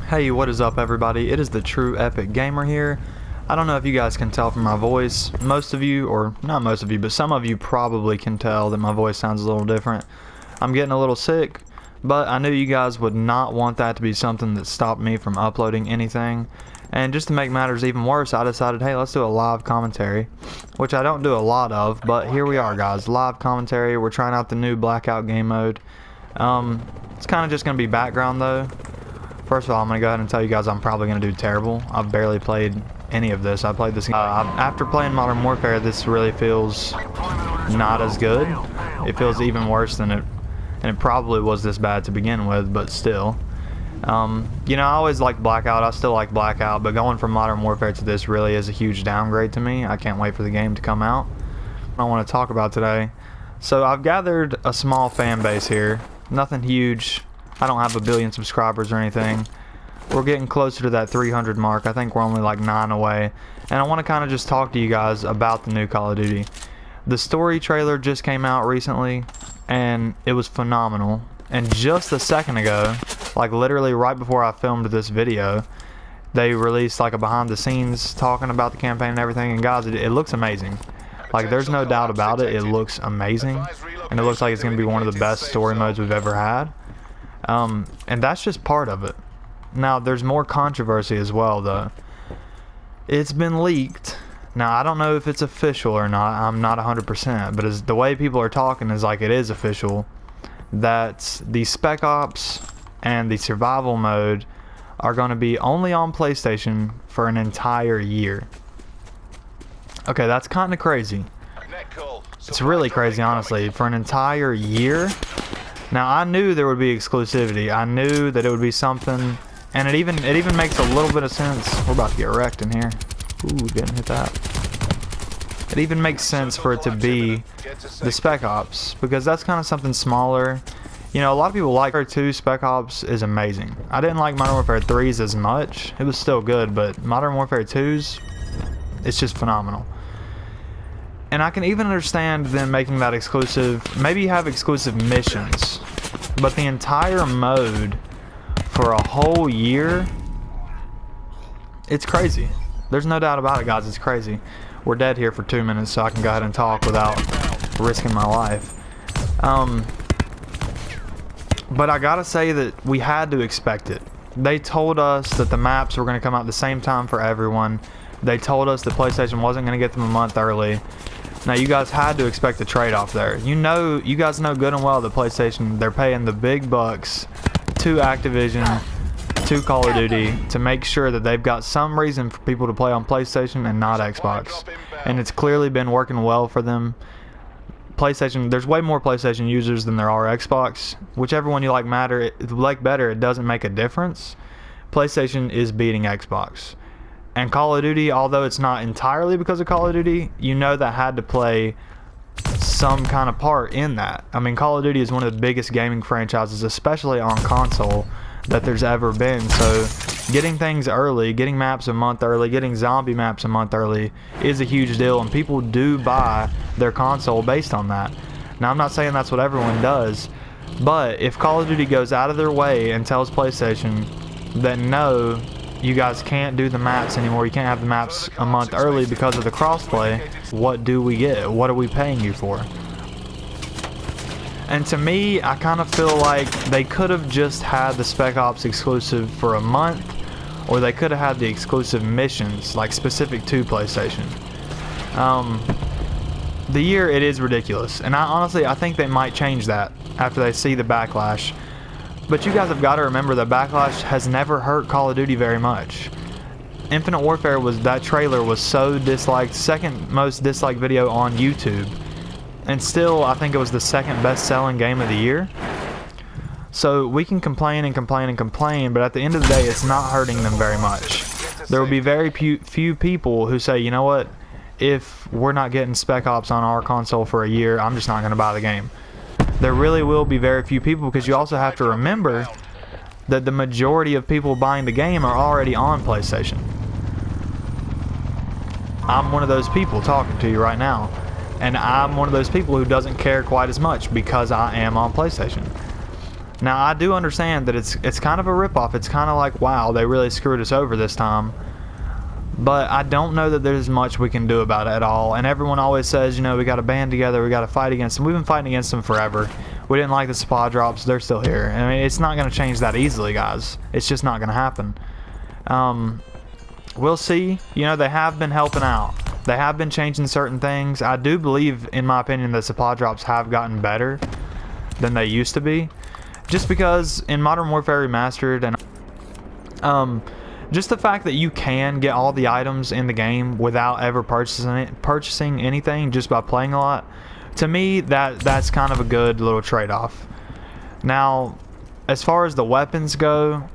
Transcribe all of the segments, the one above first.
Hey, what is up everybody? It is the True Epic Gamer here. I don't know if you guys can tell from my voice. Most of you, or not most of you, but some of you probably can tell that my voice sounds a little different. I'm getting a little sick, but I knew you guys would not want that to be something that stopped me from uploading anything. And just to make matters even worse, I decided, hey, let's do a live commentary, which I don't do a lot of, but here we are, guys. Live commentary. We're trying out the new Blackout game mode. It's kind of just going to be background, though. First of all, I'm going to go ahead and tell you guys I'm probably going to do terrible. I've barely played any of this. I played this after playing Modern Warfare. This really feels not as good. It feels even worse than it, and it probably was this bad to begin with, but still. You know, I always liked Blackout. I still like Blackout, but going from Modern Warfare to this really is a huge downgrade to me. I can't wait for the game to come out. I want to talk about today. So I've gathered a small fan base here. Nothing huge. I don't have a billion subscribers or anything. We're getting closer to that 300 mark. I think we're only like 9 away. And I want to kind of just talk to you guys about the new Call of Duty. The story trailer just came out recently, and it was phenomenal. And just a second ago, like literally right before I filmed this video, they released like a behind the scenes talking about the campaign and everything. And guys, it looks amazing. Like there's no doubt about it. It looks amazing. And it looks like it's going to be one of the best story modes we've ever had. And that's just part of it. Now there's more controversy as well though. It's been leaked. Now I don't know if it's official or not. I'm not 100%, but the way people are talking is like it is official, that the Spec Ops and the survival mode are going to be only on PlayStation for an entire year. Okay, that's kind of crazy. It's really crazy, honestly, for an entire year. Now I knew there would be exclusivity. I knew that it would be something, and it even makes a little bit of sense. We're about to get wrecked in here. Ooh, didn't hit that. It even makes sense for it to be the Spec Ops, because that's kind of something smaller. You know, a lot of people like Modern Warfare 2. Spec Ops is amazing. I didn't like Modern Warfare 3's as much. It was still good, but Modern Warfare 2's, it's just phenomenal. And I can even understand them making that exclusive. Maybe you have exclusive missions, but the entire mode for a whole year, it's crazy. There's no doubt about it, guys. It's crazy. We're dead here for 2 minutes, so I can go ahead and talk without risking my life. But I gotta say that we had to expect it. They told us that the maps were going to come out at the same time for everyone. They told us that PlayStation wasn't going to get them a month early. Now you guys had to expect a trade-off there. You guys know good and well that PlayStation, they're paying the big bucks to Activision, to Call of Duty, to make sure that they've got some reason for people to play on PlayStation and not Xbox. And it's clearly been working well for them. PlayStation, there's way more PlayStation users than there are Xbox. Whichever one you like better, it doesn't make a difference. PlayStation is beating Xbox. And Call of Duty, although it's not entirely because of Call of Duty, you know that had to play some kind of part in that. I mean, Call of Duty is one of the biggest gaming franchises, especially on console, that there's ever been. So getting things early, getting maps a month early, getting zombie maps a month early is a huge deal, and people do buy their console based on that. Now, I'm not saying that's what everyone does, but if Call of Duty goes out of their way and tells PlayStation that no, you guys can't do the maps anymore, you can't have the maps a month early because of the crossplay, what do we get? What are we paying you for? And to me, I kind of feel like they could have just had the Spec Ops exclusive for a month, or they could have had the exclusive missions, like specific to PlayStation. The year, it is ridiculous, and I think they might change that after they see the backlash. But you guys have got to remember that backlash has never hurt Call of Duty very much. Infinite Warfare that trailer was so disliked, second most disliked video on YouTube. And still, I think it was the second best selling game of the year. So we can complain and complain and complain, but at the end of the day, it's not hurting them very much. There will be very few people who say, you know what, if we're not getting Spec Ops on our console for a year, I'm just not going to buy the game. There really will be very few people, because you also have to remember that the majority of people buying the game are already on PlayStation. I'm one of those people talking to you right now. And I'm one of those people who doesn't care quite as much because I am on PlayStation. Now, I do understand that it's kind of a ripoff. It's kind of like, wow, they really screwed us over this time. But I don't know that there's much we can do about it at all. And everyone always says, you know, we got to band together, we got to fight against them. We've been fighting against them forever. We didn't like the supply drops. They're still here. I mean, it's not going to change that easily, guys. It's just not going to happen. We'll see. You know, they have been helping out. They have been changing certain things. I do believe, in my opinion, the supply drops have gotten better than they used to be. Just because in Modern Warfare Remastered and just the fact that you can get all the items in the game without ever purchasing anything just by playing a lot, to me that's kind of a good little trade-off. Now, as far as the weapons go,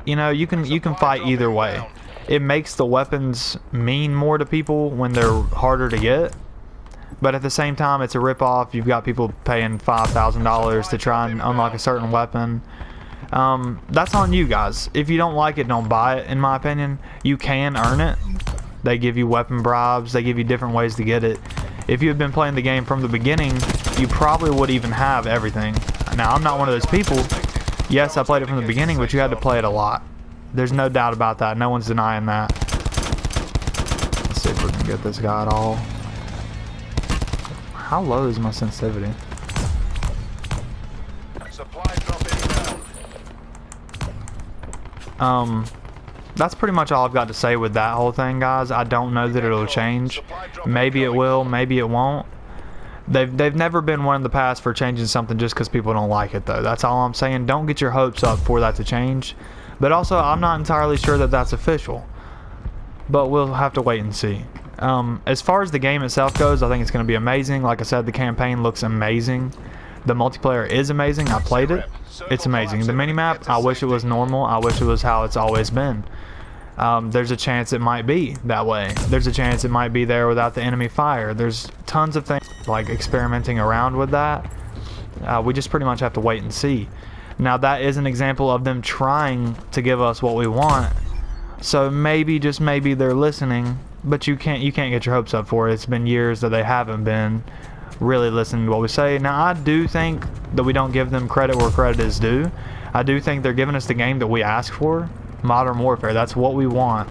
you know, you can fight either way. It makes the weapons mean more to people when they're harder to get, but at the same time, it's a rip-off. You've got people paying $5,000 to try and unlock a certain weapon. That's on you guys. If you don't like it, don't buy it, in my opinion. You can earn it. They give you weapon bribes. They give you different ways to get it. If you had been playing the game from the beginning, you probably would even have everything. Now, I'm not one of those people. Yes, I played it from the beginning, but you had to play it a lot. There's no doubt about that. No one's denying that. Let's see if we can get this guy at all. How low is my sensitivity? That's pretty much all I've got to say with that whole thing, guys. I don't know that it'll change. Maybe it will, maybe it won't. They've never been one in the past for changing something just because people don't like it, though. That's all I'm saying. Don't get your hopes up for that to change. But also, I'm not entirely sure that that's official. But we'll have to wait and see. As far as the game itself goes, I think it's going to be amazing. Like I said, the campaign looks amazing. The multiplayer is amazing. I played it. It's amazing. The minimap, I wish it was normal. I wish it was how it's always been. There's a chance it might be that way. There's a chance it might be there without the enemy fire. There's tons of things like experimenting around with that. We just pretty much have to wait and see. Now, that is an example of them trying to give us what we want. So maybe, just maybe, they're listening. But you can't get your hopes up for it. It's been years that they haven't been really listening to what we say. Now, I do think that we don't give them credit where credit is due. I do think they're giving us the game that we asked for. Modern Warfare. That's what we want.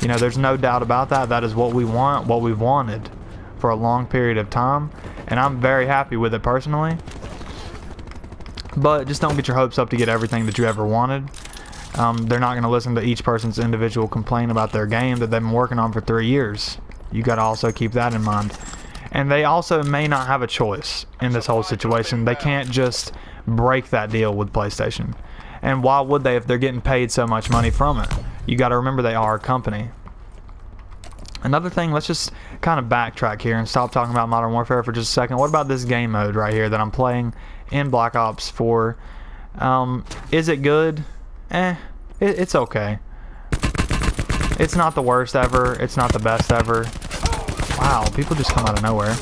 You know, there's no doubt about that. That is what we want, what we've wanted for a long period of time. And I'm very happy with it personally. But just don't get your hopes up to get everything that you ever wanted. They're not going to listen to each person's individual complaint about their game that they've been working on for 3 years. You got to also keep that in mind. And they also may not have a choice in this whole situation. They can't just break that deal with PlayStation. And why would they if they're getting paid so much money from it? You got to remember they are a company. Another thing, let's just kind of backtrack here and stop talking about Modern Warfare for just a second. What about this game mode right here that I'm playing in Black Ops 4? Is it good? It's okay. It's not the worst ever. It's not the best ever. Wow, people just come out of nowhere.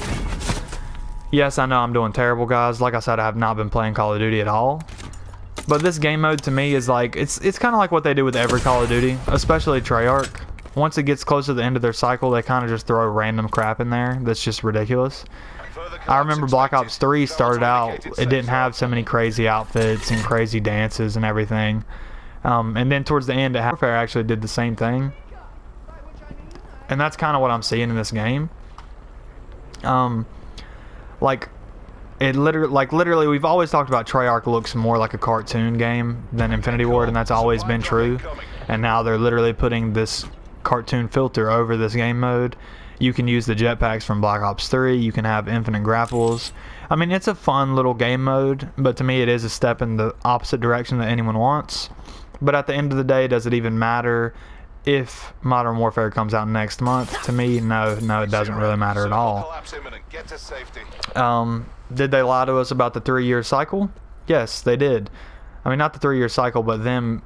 Yes, I know I'm doing terrible, guys. Like I said, I have not been playing Call of Duty at all. But this game mode to me is like, it's kind of like what they do with every Call of Duty, especially Treyarch. Once it gets close to the end of their cycle, they kind of just throw random crap in there that's just ridiculous. I remember Black Ops 3 started out, it didn't have so many crazy outfits and crazy dances and everything. And then towards the end, Warfare actually did the same thing. And that's kind of what I'm seeing in this game. Literally, we've always talked about Treyarch looks more like a cartoon game than Infinity Ward, and that's always been true. And now they're literally putting this cartoon filter over this game mode. You can use the jetpacks from Black Ops 3. You can have infinite grapples. I mean, it's a fun little game mode, but to me it is a step in the opposite direction that anyone wants. But at the end of the day, does it even matter if Modern Warfare comes out next month? To me, no, it doesn't really matter at all. Did they lie to us about the 3-year cycle? Yes, they did. I mean, not the 3-year cycle, but them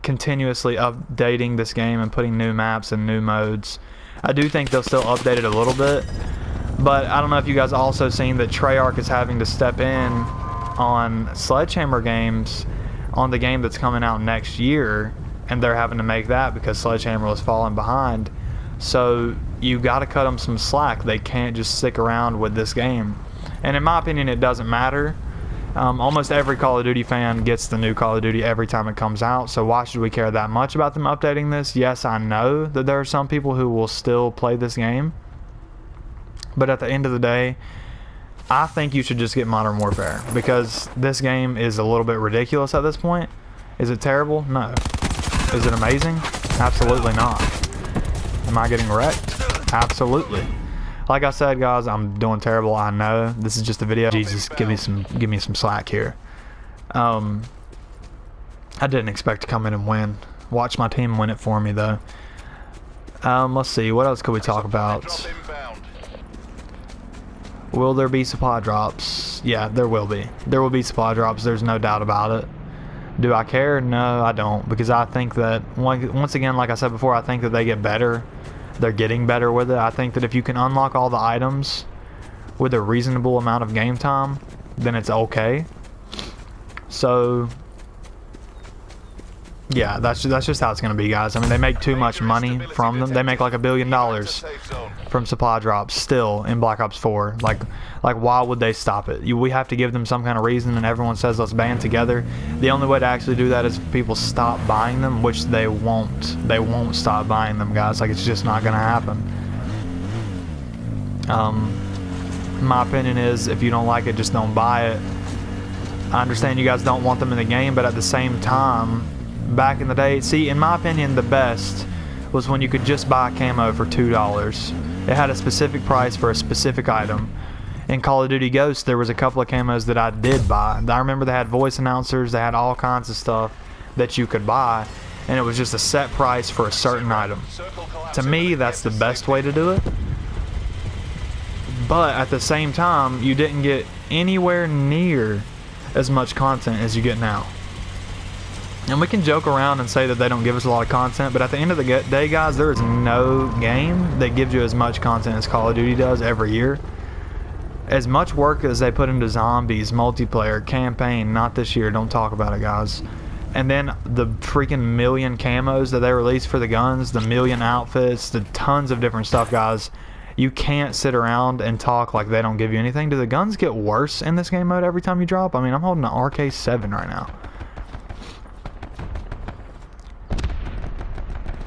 continuously updating this game and putting new maps and new modes. I do think they'll still update it a little bit, but I don't know if you guys also seen that Treyarch is having to step in on Sledgehammer games on the game that's coming out next year, and they're having to make that because Sledgehammer was falling behind. So you got to cut them some slack. They can't just stick around with this game. And in my opinion, it doesn't matter. Almost every Call of Duty fan gets the new Call of Duty every time it comes out, so why should we care that much about them updating this? Yes, I know that there are some people who will still play this game, but at the end of the day, I think you should just get Modern Warfare, because this game is a little bit ridiculous at this point. Is it terrible? No. Is it amazing? Absolutely not. Am I getting wrecked? Absolutely. Like I said, guys, I'm doing terrible. I know. This is just a video. Jesus, give me some slack here. I didn't expect to come in and win. Watch my team win it for me, though. Let's see. What else could we talk about? Will there be supply drops? Yeah, there will be. There will be supply drops. There's no doubt about it. Do I care? No, I don't. Because I think that, once again, like I said before, I think that they get better. They're getting better with it. I think that if you can unlock all the items with a reasonable amount of game time, then it's okay. So yeah, that's just how it's gonna be, guys. I mean, they make too much money from them. They make like $1 billion from supply drops still in Black Ops 4. Like why would they stop it? We have to give them some kind of reason, and everyone says let's band together. The only way to actually do that is if people stop buying them, which they won't. They won't stop buying them, guys. Like, it's just not gonna happen. My opinion is, if you don't like it, just don't buy it. I understand you guys don't want them in the game, but at the same time, back in the day, see, in my opinion, the best was when you could just buy camo for $2. It had a specific price for a specific item. In Call of Duty Ghosts, there was a couple of camos that I did buy. I remember they had voice announcers, they had all kinds of stuff that you could buy, and it was just a set price for a certain item. To me, that's the best way to do it. But at the same time, you didn't get anywhere near as much content as you get now. And we can joke around and say that they don't give us a lot of content, but at the end of the day, guys, there is no game that gives you as much content as Call of Duty does every year. As much work as they put into zombies, multiplayer, campaign, not this year, don't talk about it, guys. And then the freaking million camos that they release for the guns, the million outfits, the tons of different stuff, guys. You can't sit around and talk like they don't give you anything. Do the guns get worse in this game mode every time you drop? I mean, I'm holding an RK7 right now.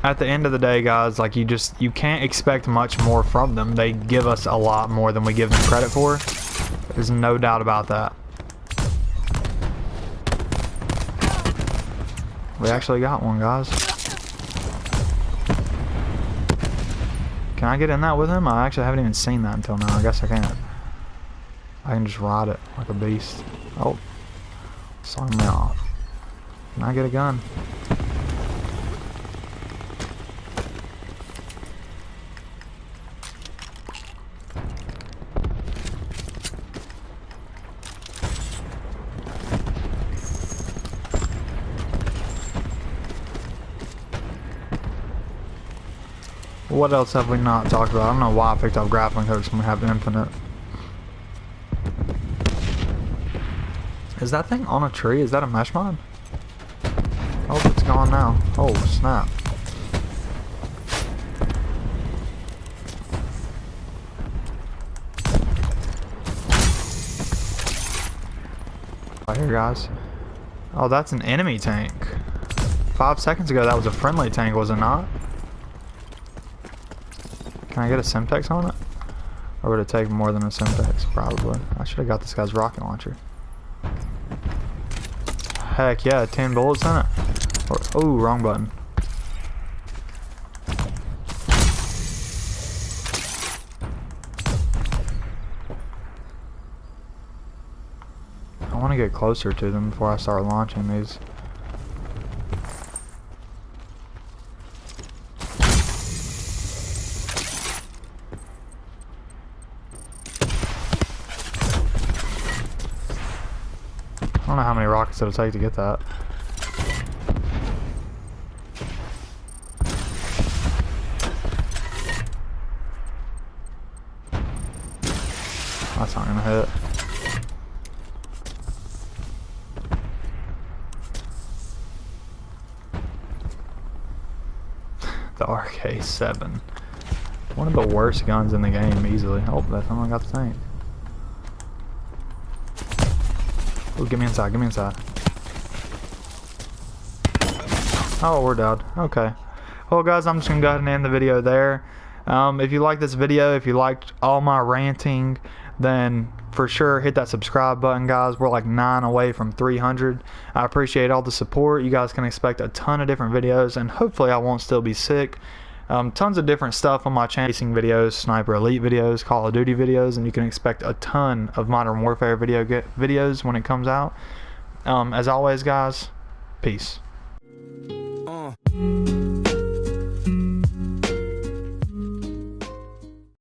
At the end of the day, guys, like, you can't expect much more from them. They give us a lot more than we give them credit for. There's no doubt about that. We actually got one, guys. Can I get in that with him? I actually haven't even seen that until now. I guess I can't. I can just ride it like a beast. Oh, sign me off. Can I get a gun? What else have we not talked about? I don't know why I picked up grappling hooks when we have infinite. Is that thing on a tree? Is that a mesh mod? Oh, it's gone now. Oh, snap. Right here, guys. Oh, that's an enemy tank. 5 seconds ago, that was a friendly tank, was it not? Can I get a Semtex on it? Or would it take more than a Semtex? Probably. I should have got this guy's rocket launcher. Heck yeah, 10 bullets in it. Oh, wrong button. I want to get closer to them before I start launching these. I don't know how many rockets it'll take to get that. That's not gonna hit. The RK7. One of the worst guns in the game, easily. Oh, that's someone got the tank. Oh, get me inside, get me inside. Oh, we're dead. Okay. Well, guys, I'm just going to go ahead and end the video there. If you like this video, if you liked all my ranting, then for sure hit that subscribe button, guys. We're like 9 away from 300. I appreciate all the support. You guys can expect a ton of different videos, and hopefully I won't still be sick. Tons of different stuff on my channel. Racing videos, Sniper Elite videos, Call of Duty videos, and you can expect a ton of Modern Warfare videos when it comes out. As always, guys, peace.